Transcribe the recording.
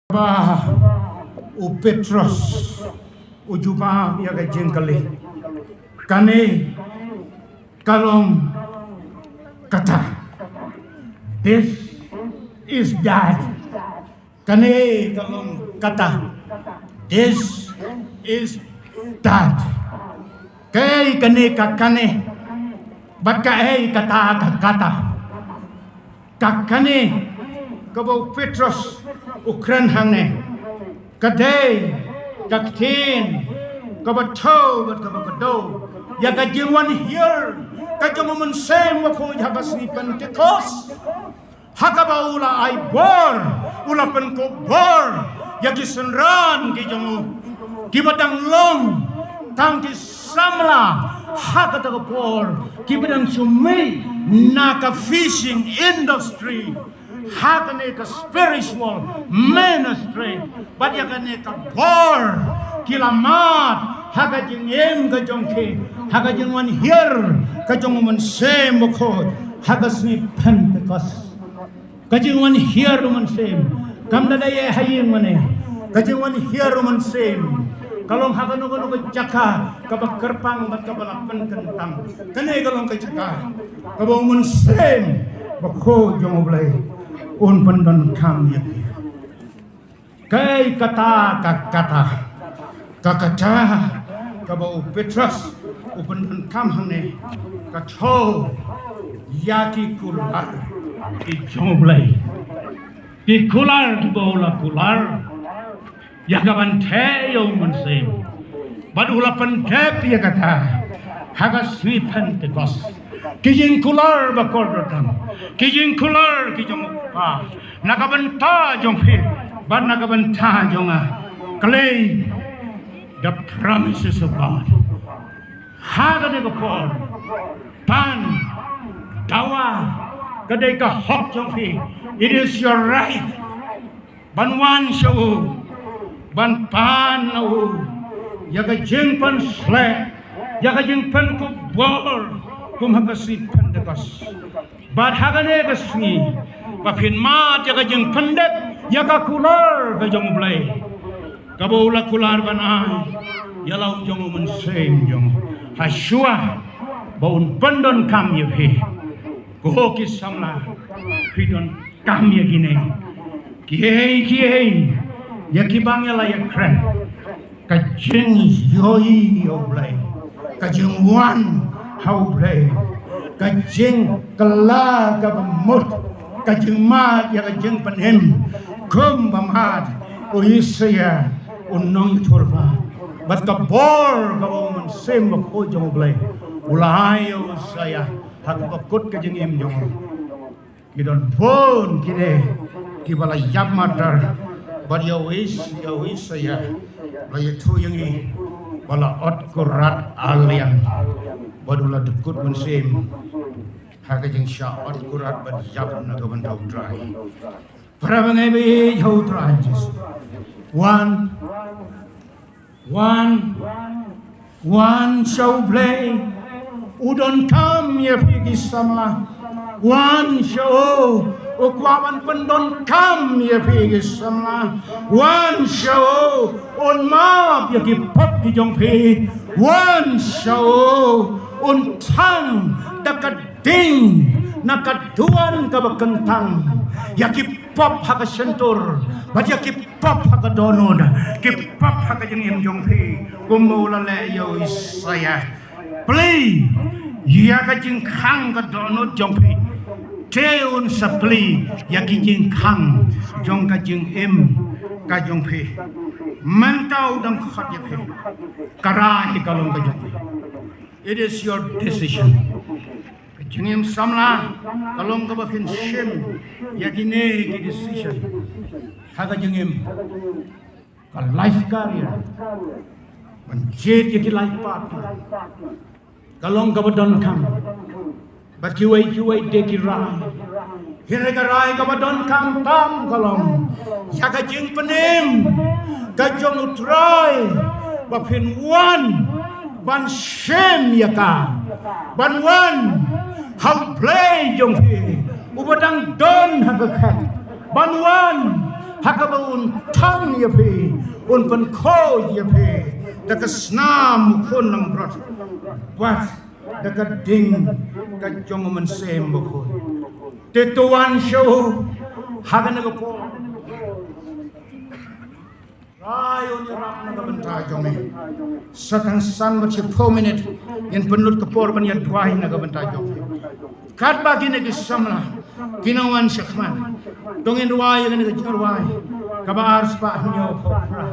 Bah, o Petros, o Juba ya ga jengkali. Kane kalong kata. This is that. Kane kalong kata. This is that. Kay kane kakane. Baka ay kata kata. Kakane kabo Petros Ukran hangne kadai kaktin kabato but kabado ya kajwan here kajamun sem ko habasni Pentecost hakabaula ay bor ulapan ko bor ya kisenran kijamu kibadang long tangki samla hakata ko bor kibadang sumay naka fishing industry Haganeka spiritual ministry, but yaganeka bor kilamat hagajing em kajongke hagajing one here kajong man same mukod hagasni Pentecost kajing one here man same kamda daye haying mane kajing one here man same kalong hagano gano kajaka kabak kerpang bat kabalapan kentang kane kalong kajaka kabong man same bako jong oblay un pandon kam ya kai kata kakata kabau Petros u pandon kam hane kacho yaki kular ki joblai ki kular ki bola kular yakaban the yo mensem badula pante ya kata hagas sweet Pentecost kijing kular bakordotam kijing kular kijong pa nakabanta jong phi ban nakabanta jonga claim the promises of God haga de bakor pan dawa kadai ka hok jong phi it is your right ban wan show ban pan no yaga jeng pan slap yaga jeng pan ko bor kum hagasi Pentecost bat hagane gasni bapin mat yaga jeng pendek yaga kular ga jong blai kabola kular banai yalau jong mun sem jong hasua baun pendon kam yehe ko ki samla pidon kam ye gine kiei yaki bangela yakren ka jeng yoi oblai ka jeng wan how play kajing kala kabamut kajing mat ya kajing panem kum bamad o isya unong iturba bat kabor kabon sem ko jong blay ulayo saya hakapakut kajing em jong kidon pon kide kibala yap matar bat ya wis saya lay tu yangi bala ot kurat alian badula dekut mensim hakajing sya ot kurat bad yap na gaban tau try para bangai jau try just one show play udon kam ya pigi sama one show ukwaman pendon kam ya pigi sama one show on map ya ki pop di jong pi one show un tang dakading nakaduan kabakentang yaki pop haka sentur bad yaki pop haka donod ki pop haka jeng jong pi kumula le yo saya play yaka jing khang ka donod jong pi teun sapli yaki jing khang jong ka jing ka jong pi mantau dang khat ya pi karai kalong ka jong pi. It is your decision. Kajingim samla kalong kabafin shem yagine ki decision. Haga jingim ka life career. Manjet yaki life partner. Kalong kabadon kam. But kiway deki rai. Hire ka rai kabadon kam tam kalong. Yaga jing penim. Kajong utray. Bafin one. Ban shem yaka ban wan how play jong hi ubadang don hagakat ban wan hakabaun tang ya pe un pen ko ya pe dekat snam kun nam brot wat dekat ding ka jong men sem ko te tuan show hagan ko po ayo ni rak na benta jong satang san mat 10 minit yen penlut ke por ban yan dwai na benta jong kat bagi ne samla kinawan syakman dongin ruai ne ke ruai kabar spa nyo phokra